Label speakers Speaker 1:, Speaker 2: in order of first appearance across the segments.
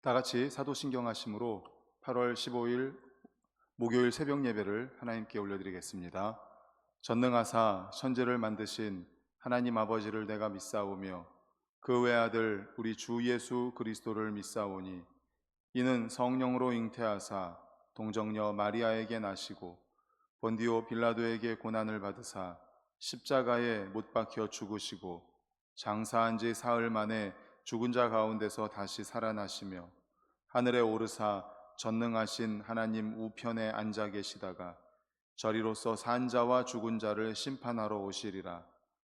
Speaker 1: 다 같이 사도신경 하심으로 8월 15일 목요일 새벽 예배를 하나님께 올려드리겠습니다. 전능하사 천지를 만드신 하나님 아버지를 내가 믿사오며 그 외아들 우리 주 예수 그리스도를 믿사오니 이는 성령으로 잉태하사 동정녀 마리아에게 나시고 본디오 빌라도에게 고난을 받으사 십자가에 못 박혀 죽으시고 장사한 지 사흘 만에 죽은 자 가운데서 다시 살아나시며 하늘에 오르사 전능하신 하나님 우편에 앉아 계시다가 저리로서 산 자와 죽은 자를 심판하러 오시리라.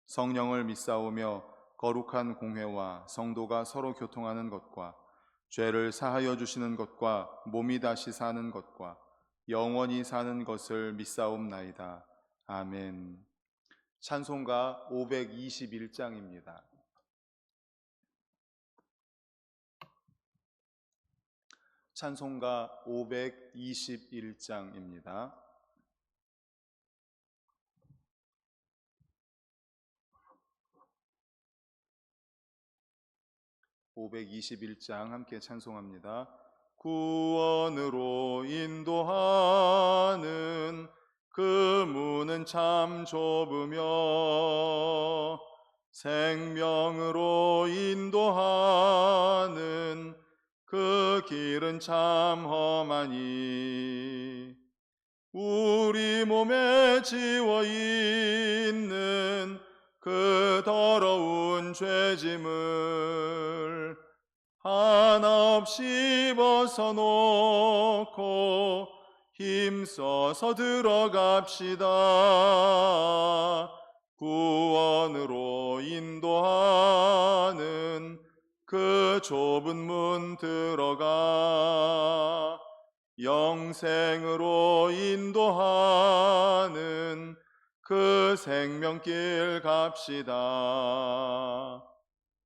Speaker 1: 성령을 믿사오며 거룩한 공회와 성도가 서로 교통하는 것과 죄를 사하여 주시는 것과 몸이 다시 사는 것과 영원히 사는 것을 믿사옵나이다. 아멘. 찬송가 521장입니다. 찬송가 521장입니다. (521장) 함께 찬송합니다. 구원으로 인도하는 그 문은 참 좁으며 생명으로 인도하는 그 길은 참 험하니 우리 몸에 지워있는 그 더러운 죄짐을 하나없이 벗어놓고 힘써서 들어갑시다. 구원으로 인도하는 그 좁은 문 들어가 영생으로 인도하는 그 생명길 갑시다.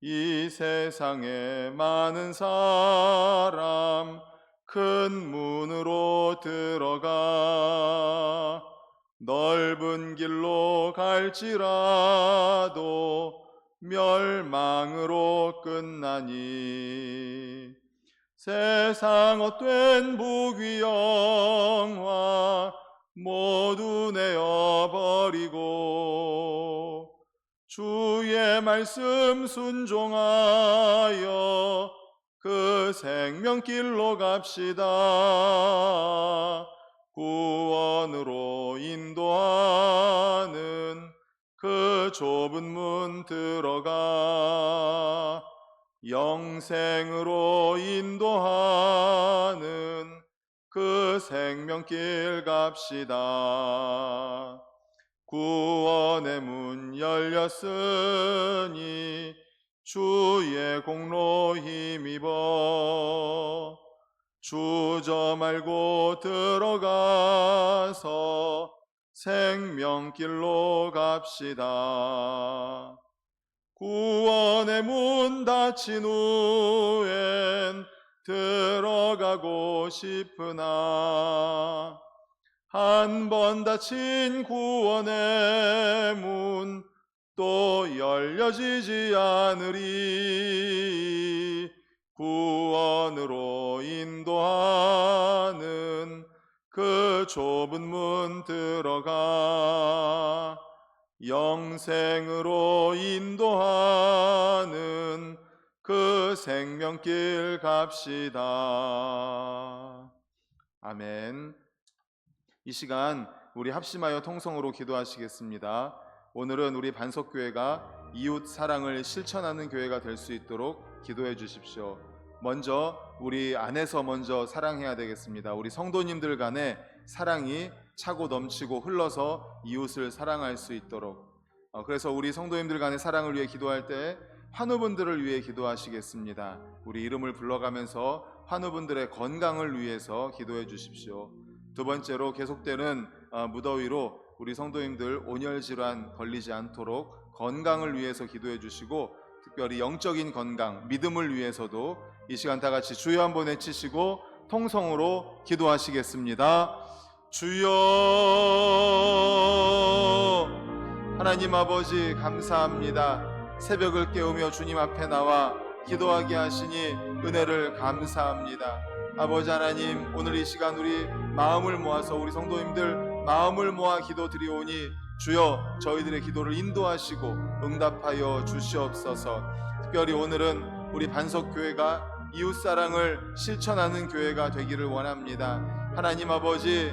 Speaker 1: 이 세상에 많은 사람 큰 문으로 들어가 넓은 길로 갈지라도 멸망으로 끝나니 세상 헛된 부귀영화 모두 내어버리고 주의 말씀 순종하여 그 생명길로 갑시다. 구원으로 인도하는 그 좁은 문 들어가 영생으로 인도하는 그 생명길 갑시다. 구원의 문 열렸으니 주의 공로 힘입어 주저 말고 들어가서 생명길로 갑시다. 구원의 문 닫힌 후엔 들어가고 싶으나 한 번 닫힌 구원의 문 또 열려지지 않으리. 구원으로 인도하는 그 좁은 문 들어가 영생으로 인도하는 그 생명길 갑시다. 아멘. 이 시간 우리 합심하여 통성으로 기도하시겠습니다. 오늘은 우리 반석교회가 이웃 사랑을 실천하는 교회가 될 수 있도록 기도해 주십시오. 먼저 우리 안에서 먼저 사랑해야 되겠습니다. 우리 성도님들 간에 사랑이 차고 넘치고 흘러서 이웃을 사랑할 수 있도록. 그래서 우리 성도님들 간의 사랑을 위해 기도할 때 환우분들을 위해 기도하시겠습니다. 우리 이름을 불러가면서 환우분들의 건강을 위해서 기도해 주십시오. 두 번째로 계속되는 무더위로 우리 성도님들 온열 질환 걸리지 않도록 건강을 위해서 기도해 주시고, 특별히 영적인 건강, 믿음을 위해서도 이 시간 다 같이 주여 한번 외치시고 통성으로 기도하시겠습니다. 주여. 하나님 아버지 감사합니다. 새벽을 깨우며 주님 앞에 나와 기도하게 하시니 은혜를 감사합니다. 아버지 하나님, 오늘 이 시간 우리 마음을 모아서 우리 성도님들 마음을 모아 기도 드리오니 주여 저희들의 기도를 인도하시고 응답하여 주시옵소서. 특별히 오늘은 우리 반석교회가 이웃사랑을 실천하는 교회가 되기를 원합니다. 하나님 아버지,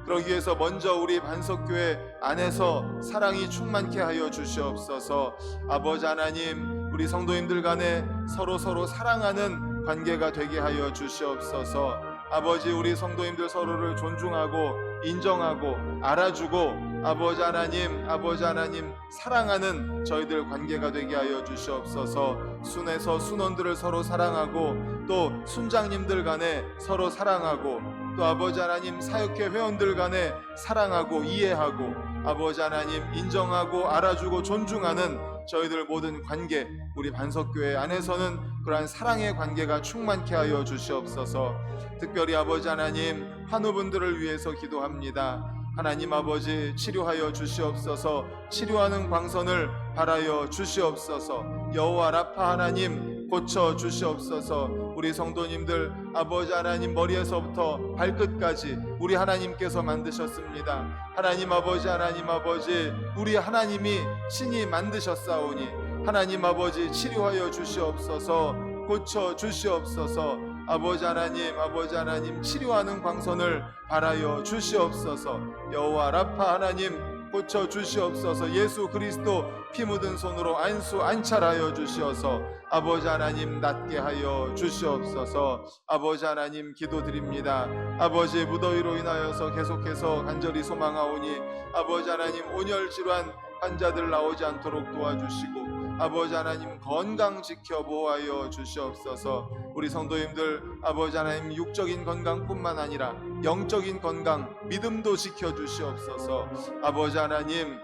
Speaker 1: 그러기 위해서 먼저 우리 반석교회 안에서 사랑이 충만케 하여 주시옵소서. 아버지 하나님, 우리 성도님들 간에 서로 사랑하는 관계가 되게 하여 주시옵소서. 아버지, 우리 성도님들 서로를 존중하고 인정하고 알아주고 아버지 하나님 사랑하는 저희들 관계가 되게 하여 주시옵소서. 순에서 순원들을 서로 사랑하고 또 순장님들 간에 서로 사랑하고 또 아버지 하나님 사역회 회원들 간에 사랑하고 이해하고 아버지 하나님 인정하고 알아주고 존중하는 저희들 모든 관계, 우리 반석교회 안에서는 그러한 사랑의 관계가 충만케 하여 주시옵소서. 특별히 아버지 하나님 환우분들을 위해서 기도합니다. 하나님 아버지 치료하여 주시옵소서. 치료하는 광선을 바라여 주시옵소서. 여호와 라파 하나님 고쳐 주시옵소서. 우리 성도님들 아버지 하나님 머리에서부터 발끝까지 우리 하나님께서 만드셨습니다. 하나님 아버지 우리 하나님이 친히 만드셨사오니 하나님 아버지 치료하여 주시옵소서. 고쳐 주시옵소서. 아버지 하나님 치료하는 광선을 바라여 주시옵소서. 여호와 라파 하나님 고쳐 주시옵소서. 예수 그리스도 피 묻은 손으로 안찰하여 주시어서 아버지 하나님 낫게 하여 주시옵소서. 아버지 하나님 기도드립니다. 아버지 무더위로 인하여서 계속해서 간절히 소망하오니 아버지 하나님 온열 질환 환자들 나오지 않도록 도와주시고 아버지 하나님 건강 지켜 보호하여 주시옵소서. 우리 성도님들 아버지 하나님 육적인 건강뿐만 아니라 영적인 건강 믿음도 지켜 주시옵소서. 아버지 하나님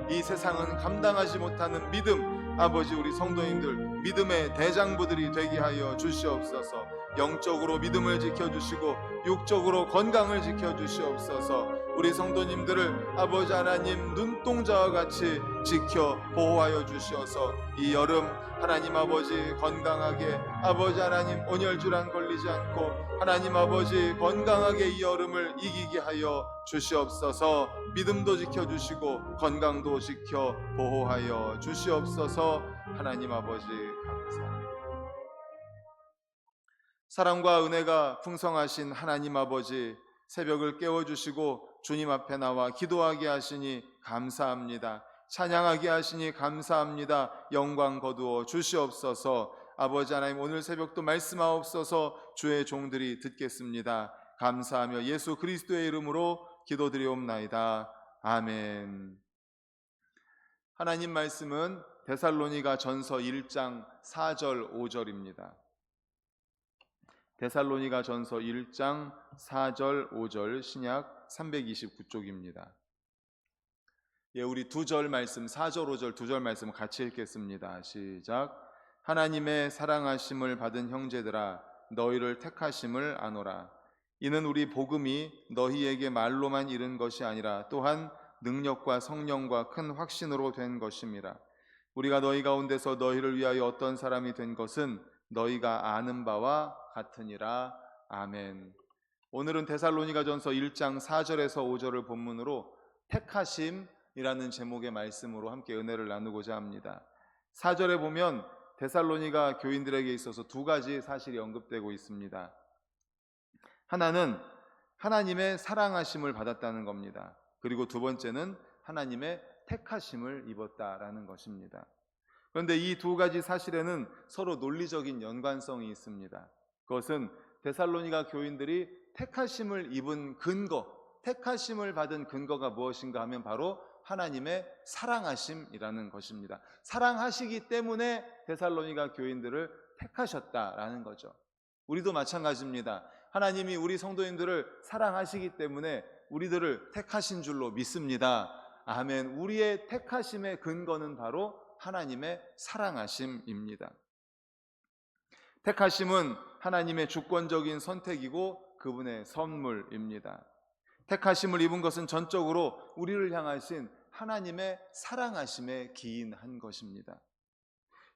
Speaker 1: 이 세상은 감당하지 못하는 믿음, 아버지 우리 성도님들 믿음의 대장부들이 되게 하여 주시옵소서. 영적으로 믿음을 지켜주시고 육적으로 건강을 지켜주시옵소서. 우리 성도님들을 아버지 하나님 눈동자와 같이 지켜 보호하여 주시어서 이 여름 하나님 아버지 건강하게 아버지 하나님 온열질환 걸리지 않고 하나님 아버지 건강하게 이 여름을 이기게 하여 주시옵소서. 믿음도 지켜주시고 건강도 지켜 보호하여 주시옵소서. 하나님 아버지 감사합니다. 사랑과 은혜가 풍성하신 하나님 아버지, 새벽을 깨워주시고 주님 앞에 나와 기도하게 하시니 감사합니다. 찬양하게 하시니 감사합니다. 영광 거두어 주시옵소서. 아버지 하나님 오늘 새벽도 말씀하옵소서. 주의 종들이 듣겠습니다. 감사하며 예수 그리스도의 이름으로 기도드리옵나이다. 아멘. 하나님 말씀은 데살로니가 전서 1장 4절 5절입니다. 데살로니가 전서 1장 4절 5절 신약 329쪽입니다. 우리 두 절 말씀 4절 5절 두 절 말씀 같이 읽겠습니다. 시작. 하나님의 사랑하심을 받은 형제들아 너희를 택하심을 아노라. 이는 우리 복음이 너희에게 말로만 이른 것이 아니라 또한 능력과 성령과 큰 확신으로 된 것임이라. 우리가 너희 가운데서 너희를 위하여 어떤 사람이 된 것은 너희가 아는 바와 같으니라. 아멘. 오늘은 데살로니가전서 1장 4절에서 5절을 본문으로 택하심이라는 제목의 말씀으로 함께 은혜를 나누고자 합니다. 4절에 보면 데살로니가 교인들에게 있어서 두 가지 사실이 언급되고 있습니다. 하나는 하나님의 사랑하심을 받았다는 겁니다. 그리고 두 번째는 하나님의 택하심을 입었다라는 것입니다. 그런데 이 두 가지 사실에는 서로 논리적인 연관성이 있습니다. 그것은 데살로니가 교인들이 택하심을 입은 근거, 택하심을 받은 근거가 무엇인가 하면 바로 하나님의 사랑하심이라는 것입니다. 사랑하시기 때문에 데살로니가 교인들을 택하셨다라는 거죠. 우리도 마찬가지입니다. 하나님이 우리 성도님들을 사랑하시기 때문에 우리들을 택하신 줄로 믿습니다. 아멘. 우리의 택하심의 근거는 바로 하나님의 사랑하심입니다. 택하심은 하나님의 주권적인 선택이고 그분의 선물입니다. 택하심을 입은 것은 전적으로 우리를 향하신 하나님의 사랑하심에 기인한 것입니다.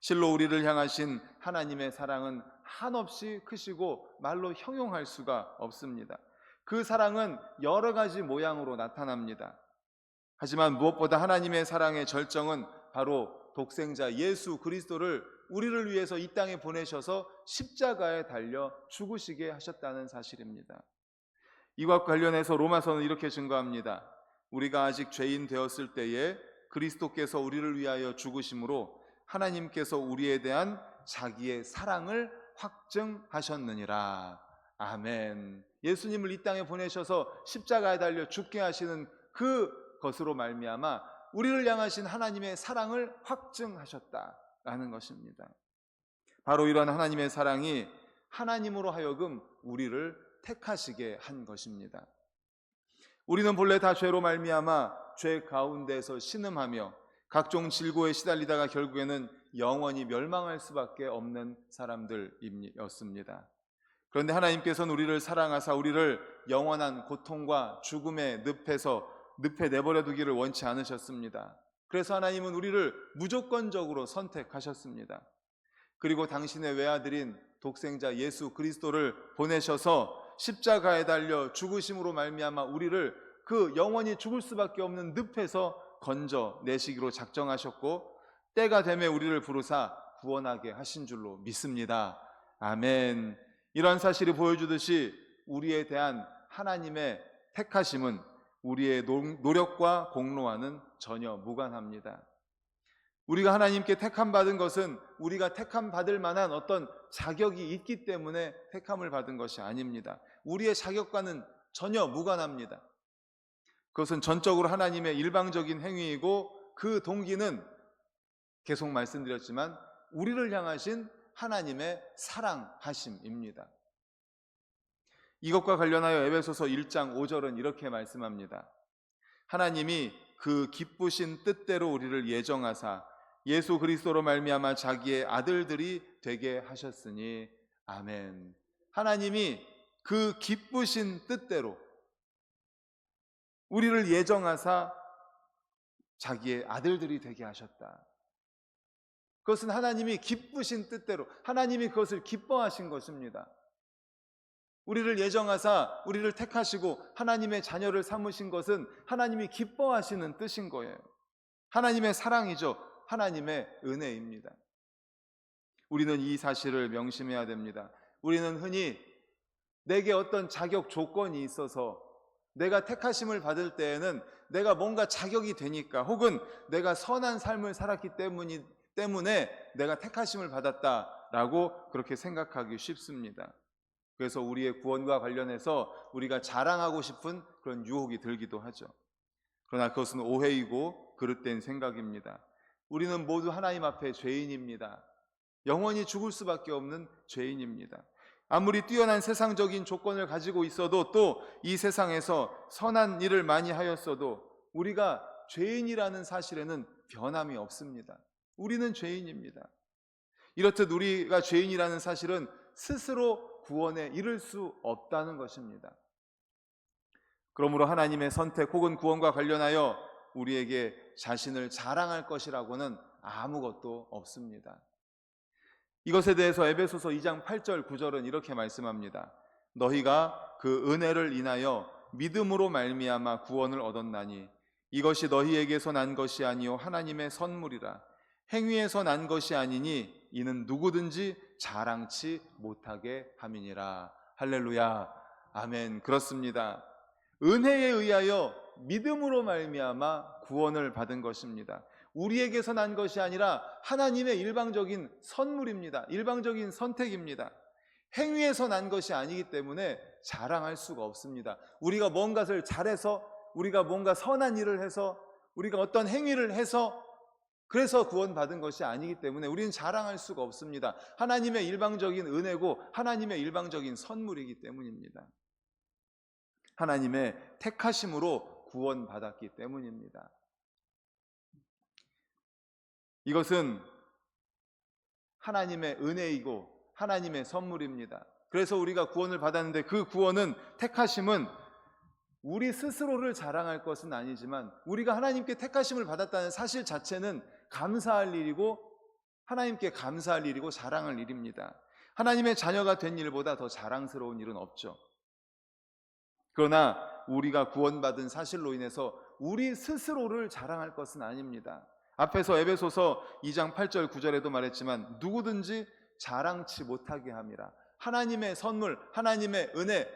Speaker 1: 실로 우리를 향하신 하나님의 사랑은 한없이 크시고 말로 형용할 수가 없습니다. 그 사랑은 여러 가지 모양으로 나타납니다. 하지만 무엇보다 하나님의 사랑의 절정은 바로 독생자 예수 그리스도를 우리를 위해서 이 땅에 보내셔서 십자가에 달려 죽으시게 하셨다는 사실입니다. 이와 관련해서 로마서는 이렇게 증거합니다. 우리가 아직 죄인 되었을 때에 그리스도께서 우리를 위하여 죽으심으로 하나님께서 우리에 대한 자기의 사랑을 확증하셨느니라. 아멘. 예수님을 이 땅에 보내셔서 십자가에 달려 죽게 하시는 그것으로 말미암아 우리를 향하신 하나님의 사랑을 확증하셨다라는 것입니다. 바로 이런 하나님의 사랑이 하나님으로 하여금 우리를 택하시게 한 것입니다. 우리는 본래 다 죄로 말미암아 죄 가운데서 신음하며 각종 질고에 시달리다가 결국에는 영원히 멸망할 수밖에 없는 사람들이었습니다. 그런데 하나님께서는 우리를 사랑하사 우리를 영원한 고통과 죽음의 늪에 내버려 두기를 원치 않으셨습니다. 그래서 하나님은 우리를 무조건적으로 선택하셨습니다. 그리고 당신의 외아들인 독생자 예수 그리스도를 보내셔서 십자가에 달려 죽으심으로 말미암아 우리를 그 영원히 죽을 수밖에 없는 늪에서 건져내시기로 작정하셨고 때가 되매 우리를 부르사 구원하게 하신 줄로 믿습니다. 아멘. 이러한 사실이 보여주듯이 우리에 대한 하나님의 택하심은 우리의 노력과 공로와는 전혀 무관합니다. 우리가 하나님께 택함 받은 것은 우리가 택함 받을 만한 어떤 자격이 있기 때문에 택함을 받은 것이 아닙니다. 우리의 자격과는 전혀 무관합니다. 그것은 전적으로 하나님의 일방적인 행위이고 그 동기는 계속 말씀드렸지만 우리를 향하신 하나님의 사랑하심입니다. 이것과 관련하여 에베소서 1장 5절은 이렇게 말씀합니다. 하나님이 그 기쁘신 뜻대로 우리를 예정하사 예수 그리스도로 말미암아 자기의 아들들이 되게 하셨으니 아멘. 하나님이 그 기쁘신 뜻대로 우리를 예정하사 자기의 아들들이 되게 하셨다. 그것은 하나님이 기쁘신 뜻대로 하나님이 그것을 기뻐하신 것입니다. 우리를 예정하사 우리를 택하시고 하나님의 자녀를 삼으신 것은 하나님이 기뻐하시는 뜻인 거예요. 하나님의 사랑이죠. 하나님의 은혜입니다. 우리는 이 사실을 명심해야 됩니다. 우리는 흔히 내게 어떤 자격 조건이 있어서 내가 택하심을 받을 때에는 내가 뭔가 자격이 되니까 혹은 내가 선한 삶을 살았기 때문에 내가 택하심을 받았다라고 그렇게 생각하기 쉽습니다. 그래서 우리의 구원과 관련해서 우리가 자랑하고 싶은 그런 유혹이 들기도 하죠. 그러나 그것은 오해이고 그릇된 생각입니다. 우리는 모두 하나님 앞에 죄인입니다. 영원히 죽을 수밖에 없는 죄인입니다. 아무리 뛰어난 세상적인 조건을 가지고 있어도 또 이 세상에서 선한 일을 많이 하였어도 우리가 죄인이라는 사실에는 변함이 없습니다. 우리는 죄인입니다. 이렇듯 우리가 죄인이라는 사실은 스스로 구원에 이를 수 없다는 것입니다. 그러므로 하나님의 선택 혹은 구원과 관련하여 우리에게 자신을 자랑할 것이라고는 아무것도 없습니다. 이것에 대해서 에베소서 2장 8절 9절은 이렇게 말씀합니다. 너희가 그 은혜를 인하여 믿음으로 말미암아 구원을 얻었나니 이것이 너희에게서 난 것이 아니요 하나님의 선물이라. 행위에서 난 것이 아니니 이는 누구든지 자랑치 못하게 함이니라. 할렐루야. 아멘. 그렇습니다. 은혜에 의하여 믿음으로 말미암아 구원을 받은 것입니다. 우리에게서 난 것이 아니라 하나님의 일방적인 선물입니다. 일방적인 선택입니다. 행위에서 난 것이 아니기 때문에 자랑할 수가 없습니다. 우리가 뭔가를 잘해서 우리가 뭔가 선한 일을 해서 우리가 어떤 행위를 해서 그래서 구원받은 것이 아니기 때문에 우리는 자랑할 수가 없습니다. 하나님의 일방적인 은혜고 하나님의 일방적인 선물이기 때문입니다. 하나님의 택하심으로 구원받았기 때문입니다. 이것은 하나님의 은혜이고 하나님의 선물입니다. 그래서 우리가 구원을 받았는데 그 구원은 택하심은 우리 스스로를 자랑할 것은 아니지만 우리가 하나님께 택하심을 받았다는 사실 자체는 감사할 일이고 하나님께 감사할 일이고 자랑할 일입니다. 하나님의 자녀가 된 일보다 더 자랑스러운 일은 없죠. 그러나 우리가 구원받은 사실로 인해서 우리 스스로를 자랑할 것은 아닙니다. 앞에서 에베소서 2장 8절 9절에도 말했지만 누구든지 자랑치 못하게 함이라. 하나님의 선물, 하나님의 은혜,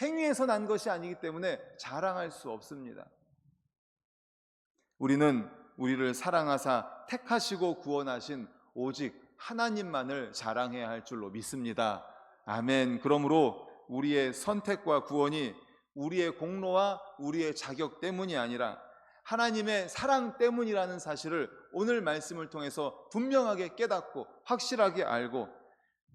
Speaker 1: 행위에서 난 것이 아니기 때문에 자랑할 수 없습니다. 우리는 우리를 사랑하사 택하시고 구원하신 오직 하나님만을 자랑해야 할 줄로 믿습니다. 아멘. 그러므로 우리의 선택과 구원이 우리의 공로와 우리의 자격 때문이 아니라 하나님의 사랑 때문이라는 사실을 오늘 말씀을 통해서 분명하게 깨닫고 확실하게 알고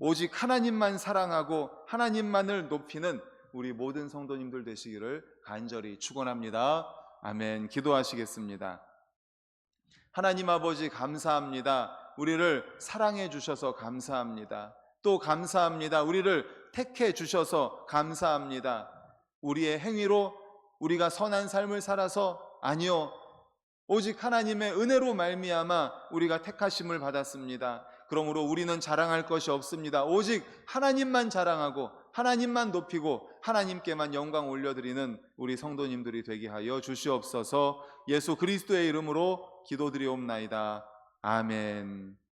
Speaker 1: 오직 하나님만 사랑하고 하나님만을 높이는 우리 모든 성도님들 되시기를 간절히 축원합니다. 아멘. 기도하시겠습니다. 하나님 아버지 감사합니다. 우리를 사랑해 주셔서 감사합니다. 또 감사합니다. 우리를 택해 주셔서 감사합니다. 우리의 행위로 우리가 선한 삶을 살아서 아니요, 오직 하나님의 은혜로 말미암아 우리가 택하심을 받았습니다. 그러므로 우리는 자랑할 것이 없습니다. 오직 하나님만 자랑하고 하나님만 높이고 하나님께만 영광 올려드리는 우리 성도님들이 되게 하여 주시옵소서. 예수 그리스도의 이름으로 기도드리옵나이다. 아멘.